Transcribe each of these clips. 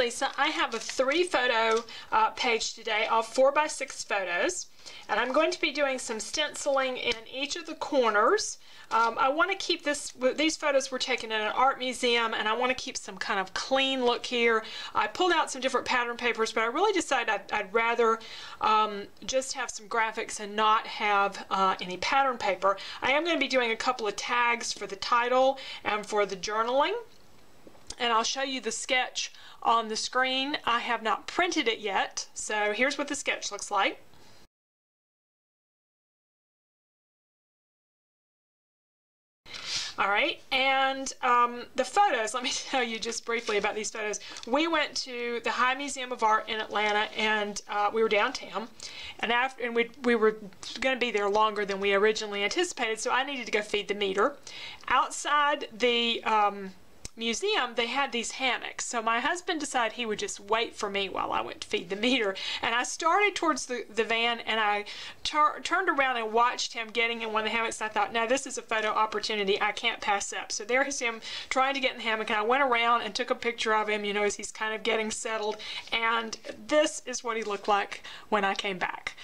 Lisa. I have a 3-photo page today of 4x6 photos, and I'm going to be doing some stenciling in each of the corners. I want to keep these photos were taken in an art museum, and I want to keep some kind of clean look here. I pulled out some different pattern papers, but I really decided I'd rather just have some graphics and not have any pattern paper. I am going to be doing a couple of tags for the title and for the journaling, and I'll show you the sketch on the screen. I have not printed it yet, so here's what the sketch looks like. All right, and the photos, let me tell you just briefly about these photos. We went to the High Museum of Art in Atlanta, and we were downtown, and we were going to be there longer than we originally anticipated, so I needed to go feed the meter. Outside the museum, they had these hammocks, so my husband decided he would just wait for me while I went to feed the meter, and I started towards the van, and I turned around and watched him getting in one of the hammocks, and I thought, now this is a photo opportunity I can't pass up. So there's him trying to get in the hammock, and I went around and took a picture of him, you know, as he's kind of getting settled, and this is what he looked like when I came back.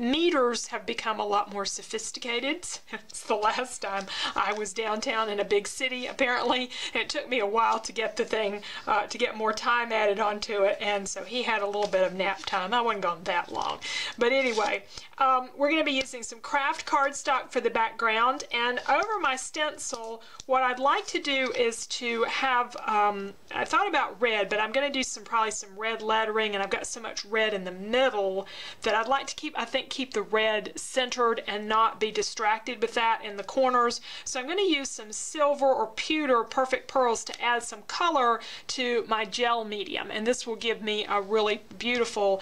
Meters have become a lot more sophisticated. It's the last time I was downtown in a big city, apparently. It took me a while to get the thing, to get more time added onto it, and so he had a little bit of nap time. I wasn't gone that long. But anyway, we're going to be using some craft cardstock for the background, and over my stencil, what I'd like to do is to have, I thought about red, but I'm going to do probably some red lettering, and I've got so much red in the middle that I'd like to keep the red centered and not be distracted with that in the corners. So I'm going to use some silver or pewter perfect pearls to add some color to my gel medium, and this will give me a really beautiful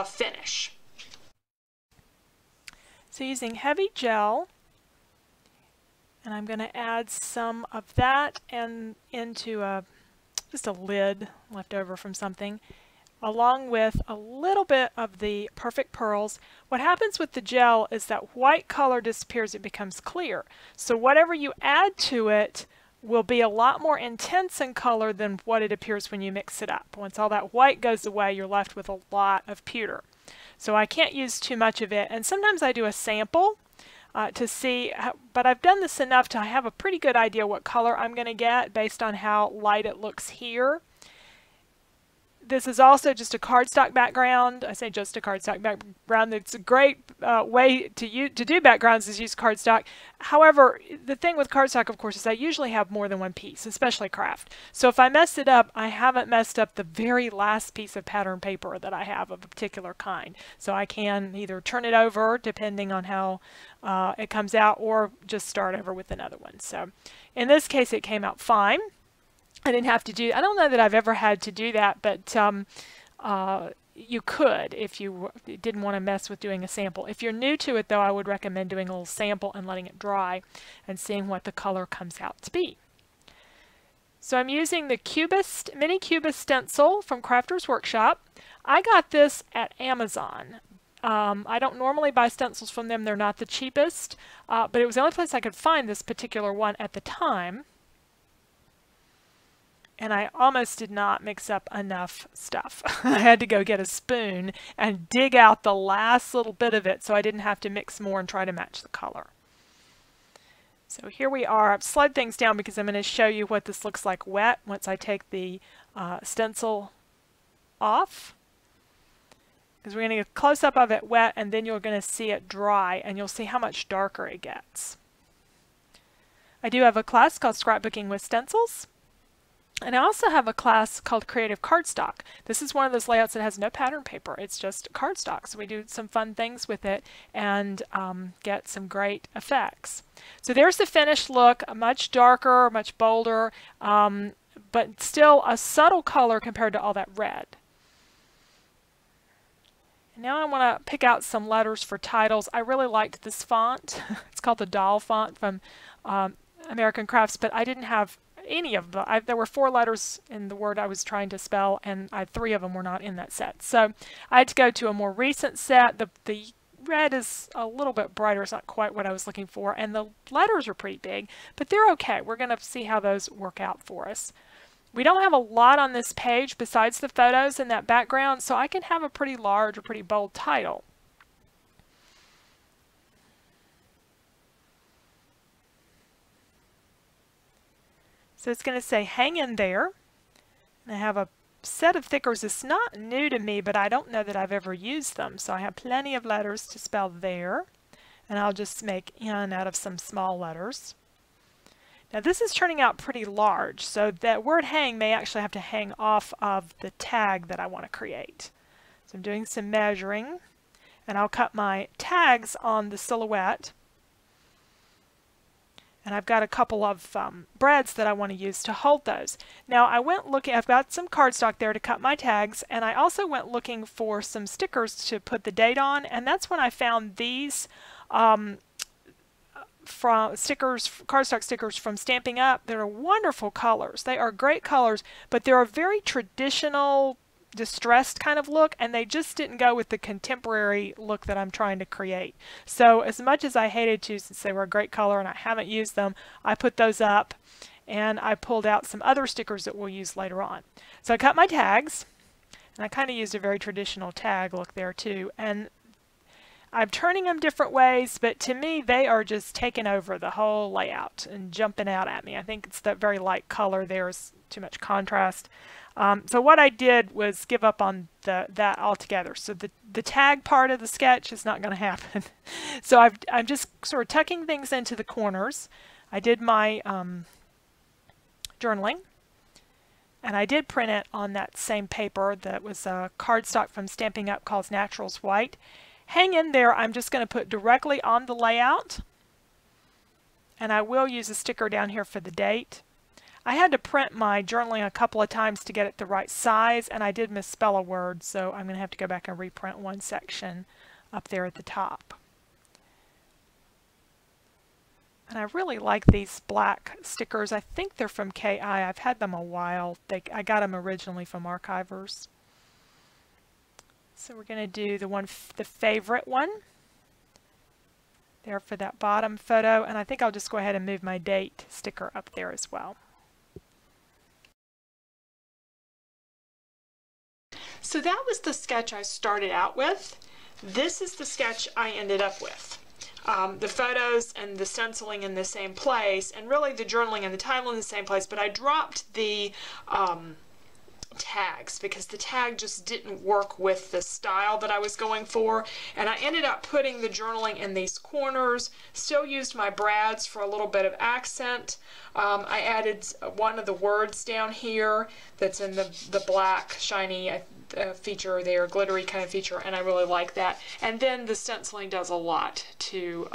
finish. So using heavy gel, and I'm going to add some of that and into just a lid left over from something, along with a little bit of the perfect pearls. What happens with the gel is that white color disappears, it becomes clear. So whatever you add to it will be a lot more intense in color than what it appears when you mix it up. Once all that white goes away, you're left with a lot of pewter. So I can't use too much of it, and sometimes I do a sample to see, but I've done this enough to have a pretty good idea what color I'm going to get based on how light it looks here. This is also just a cardstock background. I say just a cardstock background. It's a great way to do backgrounds is use cardstock. However, the thing with cardstock, of course, is I usually have more than one piece, especially craft. So if I mess it up, I haven't messed up the very last piece of pattern paper that I have of a particular kind. So I can either turn it over, depending on how it comes out, or just start over with another one. So in this case, it came out fine. I didn't have to do, I don't know that I've ever had to do that, but you could if you didn't want to mess with doing a sample. If you're new to it, though, I would recommend doing a little sample and letting it dry and seeing what the color comes out to be. So I'm using the Cubist, mini Cubist stencil from Crafter's Workshop. I got this at Amazon. I don't normally buy stencils from them. They're not the cheapest, but it was the only place I could find this particular one at the time. And I almost did not mix up enough stuff. I had to go get a spoon and dig out the last little bit of it so I didn't have to mix more and try to match the color. So here we are. I've slowed things down because I'm going to show you what this looks like wet once I take the stencil off. Because we're going to get a close-up of it wet, and then you're going to see it dry, and you'll see how much darker it gets. I do have a class called Scrapbooking with Stencils. And I also have a class called Creative Cardstock. This is one of those layouts that has no pattern paper. It's just cardstock. So we do some fun things with it and get some great effects. So there's the finished look, much darker, much bolder, but still a subtle color compared to all that red. And now I want to pick out some letters for titles. I really liked this font. It's called the Doll font from American Crafts, but I didn't have any of them. There were 4 letters in the word I was trying to spell, and 3 of them were not in that set. So I had to go to a more recent set. The red is a little bit brighter. It's not quite what I was looking for, and the letters are pretty big, but they're okay. We're going to see how those work out for us. We don't have a lot on this page besides the photos and that background, so I can have a pretty large or pretty bold title. So it's going to say hang in there. And I have a set of thickers. It's not new to me, but I don't know that I've ever used them. So I have plenty of letters to spell there. And I'll just make N out of some small letters. Now this is turning out pretty large, so that word hang may actually have to hang off of the tag that I want to create. So I'm doing some measuring, and I'll cut my tags on the silhouette. And I've got a couple of breads that I want to use to hold those. Now I went looking, I've got some cardstock there to cut my tags, and I also went looking for some stickers to put the date on, and that's when I found these from cardstock stickers from Stamping Up. They're wonderful colors. They are great colors, but they're a very traditional, distressed kind of look, and they just didn't go with the contemporary look that I'm trying to create. So as much as I hated to, since they were a great color and I haven't used them, I put those up, and I pulled out some other stickers that we'll use later on. So I cut my tags, and I kind of used a very traditional tag look there too, and I'm turning them different ways, but to me they are just taking over the whole layout and jumping out at me. I think it's that very light color there is too much contrast. So what I did was give up on that altogether. So the tag part of the sketch is not going to happen. So I'm just sort of tucking things into the corners. I did my journaling, and I did print it on that same paper that was cardstock from Stamping Up called Naturals White. Hang in there, I'm just going to put directly on the layout, and I will use a sticker down here for the date. I had to print my journaling a couple of times to get it the right size, and I did misspell a word, so I'm going to have to go back and reprint one section up there at the top. And I really like these black stickers. I think they're from KI. I've had them a while. I got them originally from Archivers. So we're going to do the favorite one there for that bottom photo, and I think I'll just go ahead and move my date sticker up there as well. So that was the sketch I started out with. This is the sketch I ended up with. The photos and the stenciling in the same place, and really the journaling and the title in the same place, but I dropped the tags because the tag just didn't work with the style that I was going for, and I ended up putting the journaling in these corners. Still used my brads for a little bit of accent. I added one of the words down here that's in the black shiny feature there, glittery kind of feature, and I really like that. And then the stenciling does a lot to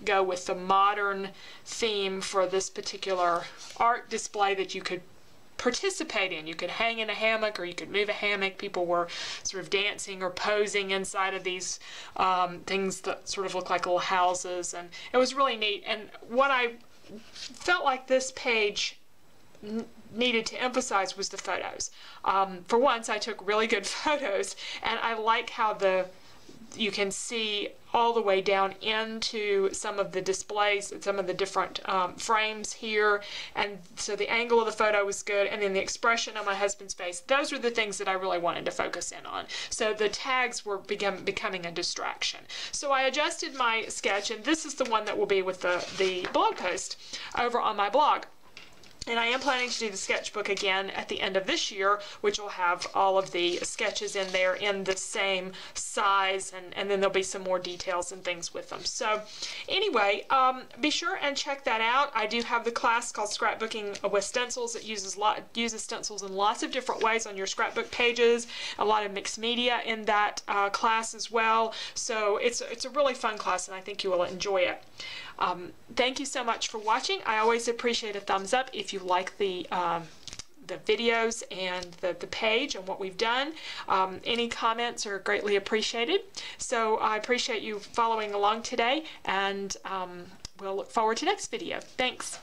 go with the modern theme for this particular art display that you could participate in. You could hang in a hammock, or you could move a hammock. People were sort of dancing or posing inside of these things that sort of look like little houses, and it was really neat. And what I felt like this page needed to emphasize was the photos. For once, I took really good photos, and I like how you can see all the way down into some of the displays, some of the different frames here, and so the angle of the photo was good, and then the expression on my husband's face. Those were the things that I really wanted to focus in on. So the tags were becoming a distraction. So I adjusted my sketch, and this is the one that will be with the blog post over on my blog. And I am planning to do the sketchbook again at the end of this year, which will have all of the sketches in there in the same size, and then there'll be some more details and things with them. So anyway, be sure and check that out. I do have the class called Scrapbooking with Stencils that uses stencils in lots of different ways on your scrapbook pages, a lot of mixed media in that class as well. So it's a really fun class, and I think you will enjoy it. Thank you so much for watching. I always appreciate a thumbs up if you like the videos and the page and what we've done. Any comments are greatly appreciated. So I appreciate you following along today, and we'll look forward to next video. Thanks.